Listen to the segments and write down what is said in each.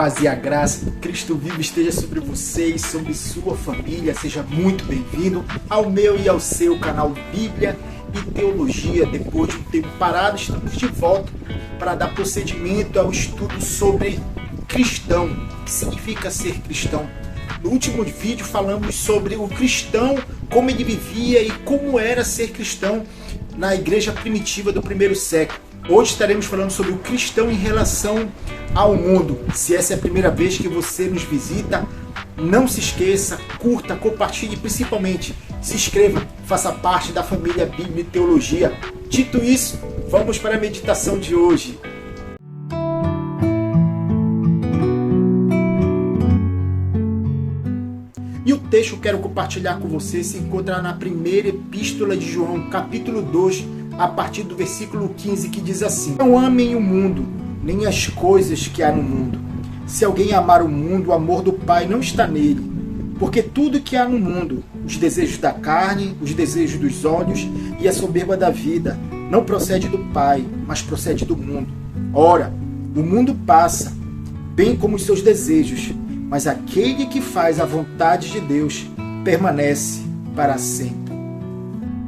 paz e a graça do Cristo vivo esteja sobre você e sobre sua família. Seja muito bem-vindo ao meu e ao seu canal Bíblia e Teologia. Depois de um tempo parado, estamos de volta para dar procedimento ao estudo sobre cristão. O que significa ser cristão? No último vídeo falamos sobre o cristão, como ele vivia e como era ser cristão na igreja primitiva do primeiro século. Hoje estaremos falando sobre o cristão em relação ao mundo. Se essa é a primeira vez que você nos visita, não se esqueça, curta, compartilhe e principalmente se inscreva, faça parte da família Bíblia e Teologia. Dito isso, vamos para a meditação de hoje. E o texto que eu quero compartilhar com você se encontra na primeira epístola de João, capítulo 2, a partir do versículo 15, que diz assim: Não amem o mundo, nem as coisas que há no mundo. Se alguém amar o mundo, o amor do Pai não está nele. Porque tudo que há no mundo, os desejos da carne, os desejos dos olhos e a soberba da vida, não procede do Pai, mas procede do mundo. Ora, o mundo passa, bem como os seus desejos, mas aquele que faz a vontade de Deus permanece para sempre.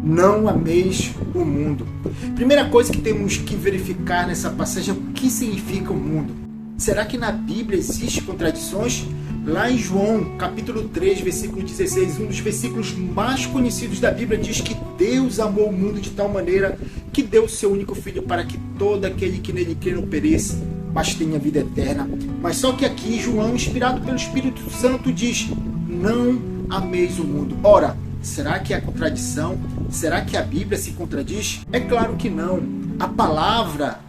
Não ameis o mundo. Primeira coisa que temos que verificar nessa passagem é o que significa o mundo. Será que na Bíblia existem contradições? Lá em João, capítulo 3, versículo 16, um dos versículos mais conhecidos da Bíblia, diz que Deus amou o mundo de tal maneira que deu o seu único Filho para que todo aquele que nele crê não pereça, mas tenha vida eterna. Mas só que aqui João, inspirado pelo Espírito Santo, diz: não ameis o mundo. Ora, será que há contradição? Será que a Bíblia se contradiz? É claro que não. A palavra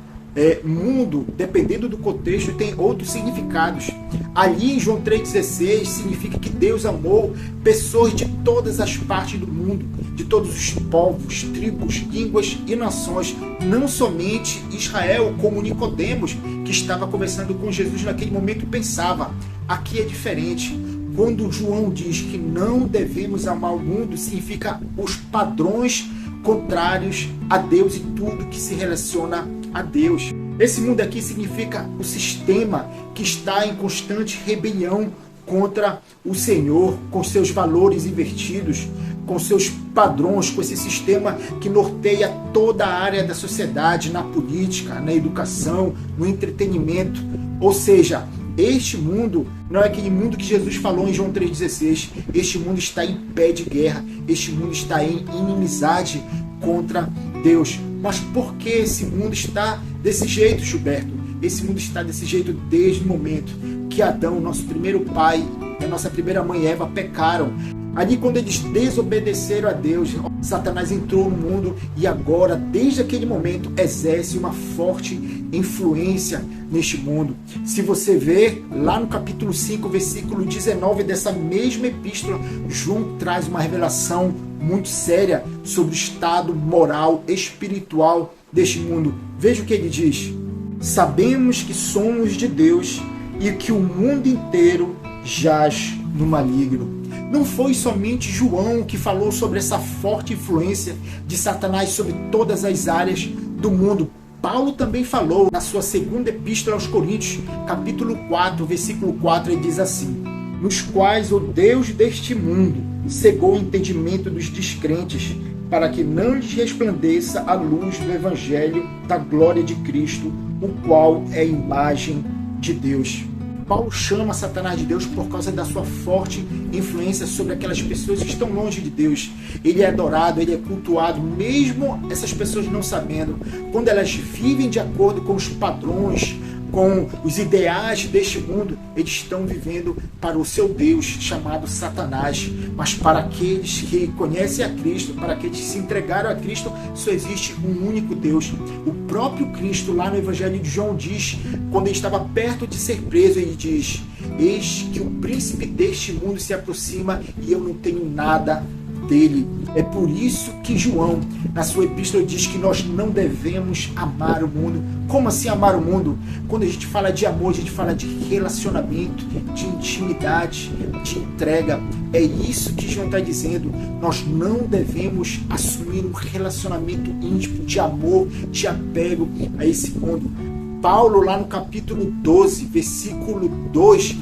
mundo, dependendo do contexto, tem outros significados. Ali em João 3,16 significa que Deus amou pessoas de todas as partes do mundo, de todos os povos, tribos, línguas e nações, não somente Israel, como Nicodemos, que estava conversando com Jesus naquele momento, pensava. Aqui é diferente. Quando João diz que não devemos amar o mundo, significa os padrões contrários a Deus e tudo que se relaciona a Deus. Esse mundo aqui significa o sistema que está em constante rebelião contra o Senhor, com seus valores invertidos, com seus padrões, com esse sistema que norteia toda a área da sociedade, na política, na educação, no entretenimento. Ou seja, este mundo não é aquele mundo que Jesus falou em João 3,16. Este mundo está em pé de guerra. Este mundo está em inimizade contra Deus. Mas por que esse mundo está desse jeito, Gilberto? Esse mundo está desse jeito desde o momento que Adão, nosso primeiro pai, e a nossa primeira mãe Eva pecaram. Ali, quando eles desobedeceram a Deus, Satanás entrou no mundo e agora, desde aquele momento, exerce uma forte influência neste mundo. Se você ver lá no capítulo 5, versículo 19 dessa mesma epístola, João traz uma revelação muito séria sobre o estado moral, espiritual deste mundo. Veja o que ele diz: sabemos que somos de Deus e que o mundo inteiro jaz no maligno. Não foi somente João que falou sobre essa forte influência de Satanás sobre todas as áreas do mundo. Paulo também falou na sua segunda epístola aos Coríntios, capítulo 4, versículo 4, ele diz assim: nos quais o Deus deste mundo cegou o entendimento dos descrentes, para que não lhes resplandeça a luz do evangelho da glória de Cristo, o qual é a imagem de Deus. Paulo chama Satanás de Deus por causa da sua forte influência sobre aquelas pessoas que estão longe de Deus. Ele é adorado, ele é cultuado, mesmo essas pessoas não sabendo. Quando elas vivem de acordo com os padrões, com os ideais deste mundo, eles estão vivendo para o seu Deus, chamado Satanás. Mas para aqueles que conhecem a Cristo, para aqueles que se entregaram a Cristo, só existe um único Deus. O próprio Cristo, lá no Evangelho de João, diz, quando ele estava perto de ser preso, ele diz: eis que o príncipe deste mundo se aproxima e eu não tenho nada dele. É por isso que João, na sua epístola, diz que nós não devemos amar o mundo. Como assim amar o mundo? Quando a gente fala de amor, a gente fala de relacionamento, de intimidade, de entrega. É isso que João está dizendo. Nós não devemos assumir um relacionamento íntimo de amor, de apego a esse mundo. Paulo, lá no capítulo 12, versículo 2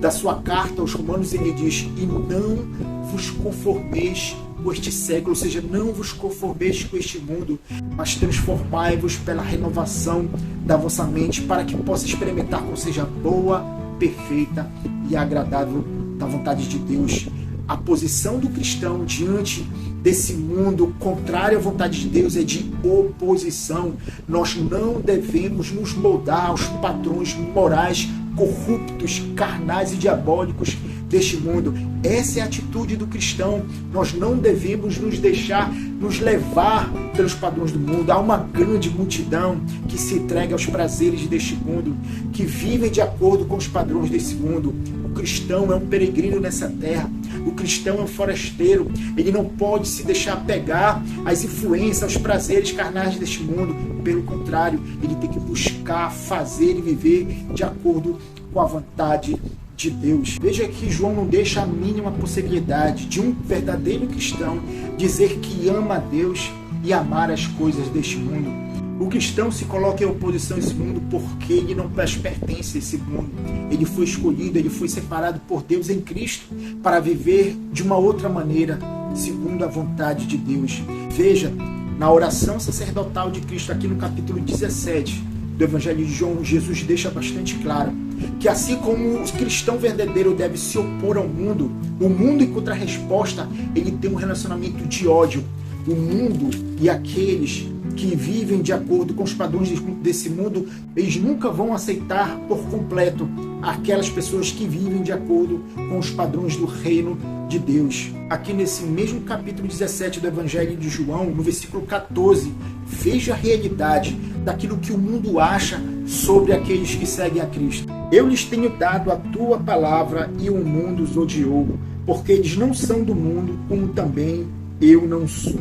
da sua carta aos Romanos, ele diz: e não vos conformeis com este século, ou seja, não vos conformeis com este mundo, mas transformai-vos pela renovação da vossa mente, para que possa experimentar qual seja a boa, perfeita e agradável da vontade de Deus. A posição do cristão diante desse mundo contrário à vontade de Deus é de oposição. Nós não devemos nos moldar aos padrões morais corruptos, carnais e diabólicos deste mundo. Essa é a atitude do cristão. Nós não devemos nos deixar nos levar pelos padrões do mundo. Há uma grande multidão que se entrega aos prazeres deste mundo, que vivem de acordo com os padrões desse mundo. O cristão é um peregrino nessa terra. O cristão é um forasteiro. Ele não pode se deixar pegar às influências, aos prazeres carnais deste mundo. Pelo contrário, ele tem que buscar fazer e viver de acordo com a vontade de Deus. Veja que João não deixa a mínima possibilidade de um verdadeiro cristão dizer que ama a Deus e amar as coisas deste mundo. O cristão se coloca em oposição a esse mundo porque ele não pertence a esse mundo. Ele foi escolhido, ele foi separado por Deus em Cristo para viver de uma outra maneira, segundo a vontade de Deus. Veja, na oração sacerdotal de Cristo, aqui no capítulo 17 do Evangelho de João, Jesus deixa bastante claro que assim como o cristão verdadeiro deve se opor ao mundo, o mundo, em contrarresposta, ele tem um relacionamento de ódio. O mundo e aqueles que vivem de acordo com os padrões desse mundo, eles nunca vão aceitar por completo aquelas pessoas que vivem de acordo com os padrões do reino de Deus. Aqui nesse mesmo capítulo 17 do Evangelho de João, no versículo 14, veja a realidade daquilo que o mundo acha sobre aqueles que seguem a Cristo. Eu lhes tenho dado a tua palavra e o mundo os odiou, porque eles não são do mundo, como também eu não sou.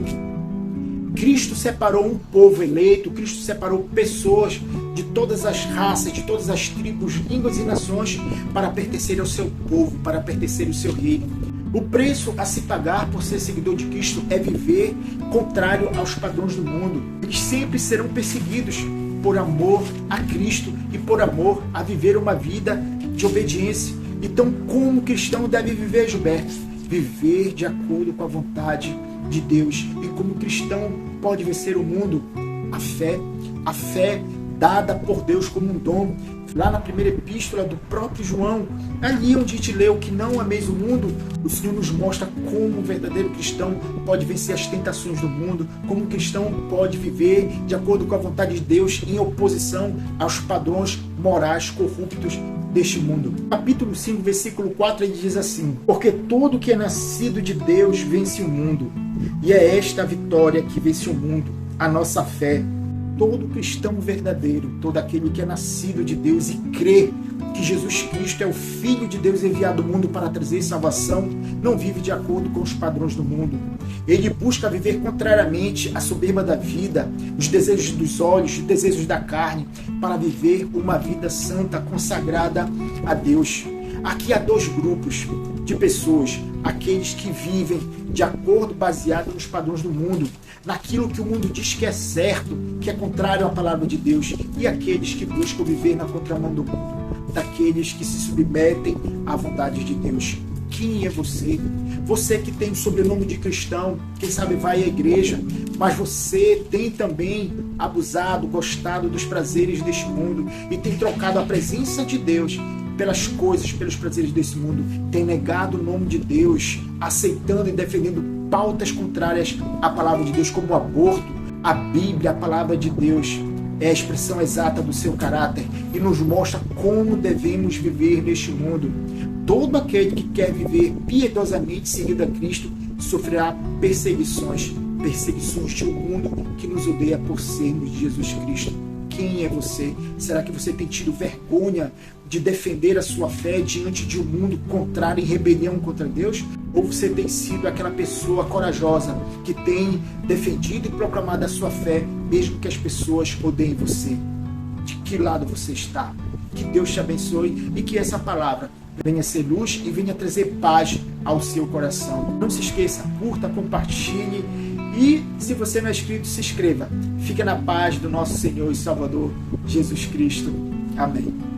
Cristo separou um povo eleito, Cristo separou pessoas de todas as raças, de todas as tribos, línguas e nações para pertencer ao seu povo, para pertencer ao seu reino. O preço a se pagar por ser seguidor de Cristo é viver contrário aos padrões do mundo. Eles sempre serão perseguidos por amor a Cristo e por amor a viver uma vida de obediência. Então, como o cristão deve viver, Gilberto? Viver de acordo com a vontade de Deus. E como cristão pode vencer o mundo? A fé dada por Deus como um dom. Lá na primeira epístola do próprio João, ali onde a gente leu que não ameis o mundo, o Senhor nos mostra como um verdadeiro cristão pode vencer as tentações do mundo, como um cristão pode viver de acordo com a vontade de Deus em oposição aos padrões morais corruptos deste mundo. Capítulo 5, versículo 4, ele diz assim: porque todo que é nascido de Deus vence o mundo, e é esta a vitória que vence o mundo, a nossa fé. Todo cristão verdadeiro, todo aquele que é nascido de Deus e crê que Jesus Cristo é o Filho de Deus enviado ao mundo para trazer salvação, não vive de acordo com os padrões do mundo. Ele busca viver contrariamente à soberba da vida, os desejos dos olhos, os desejos da carne, para viver uma vida santa, consagrada a Deus. Aqui há dois grupos de pessoas: aqueles que vivem de acordo, baseado nos padrões do mundo, naquilo que o mundo diz que é certo, que é contrário à palavra de Deus, e aqueles que buscam viver na contramão do mundo, daqueles que se submetem à vontade de Deus. Quem é você? Você que tem o sobrenome de cristão, quem sabe vai à igreja, mas você tem também abusado, gostado dos prazeres deste mundo e tem trocado a presença de Deus pelas coisas, pelos prazeres desse mundo, tem negado o nome de Deus, aceitando e defendendo pautas contrárias à palavra de Deus, como o aborto. A Bíblia, a palavra de Deus, é a expressão exata do seu caráter e nos mostra como devemos viver neste mundo. Todo aquele que quer viver piedosamente seguindo a Cristo sofrerá perseguições de um mundo que nos odeia por sermos de Jesus Cristo. Quem é você? Será que você tem tido vergonha de defender a sua fé diante de um mundo contrário em rebelião contra Deus? Ou você tem sido aquela pessoa corajosa que tem defendido e proclamado a sua fé, mesmo que as pessoas odeiem você? De que lado você está? Que Deus te abençoe e que essa palavra venha ser luz e venha trazer paz ao seu coração. Não se esqueça, curta, compartilhe E se você não é inscrito, se inscreva. Fica na paz do nosso Senhor e Salvador Jesus Cristo. Amém.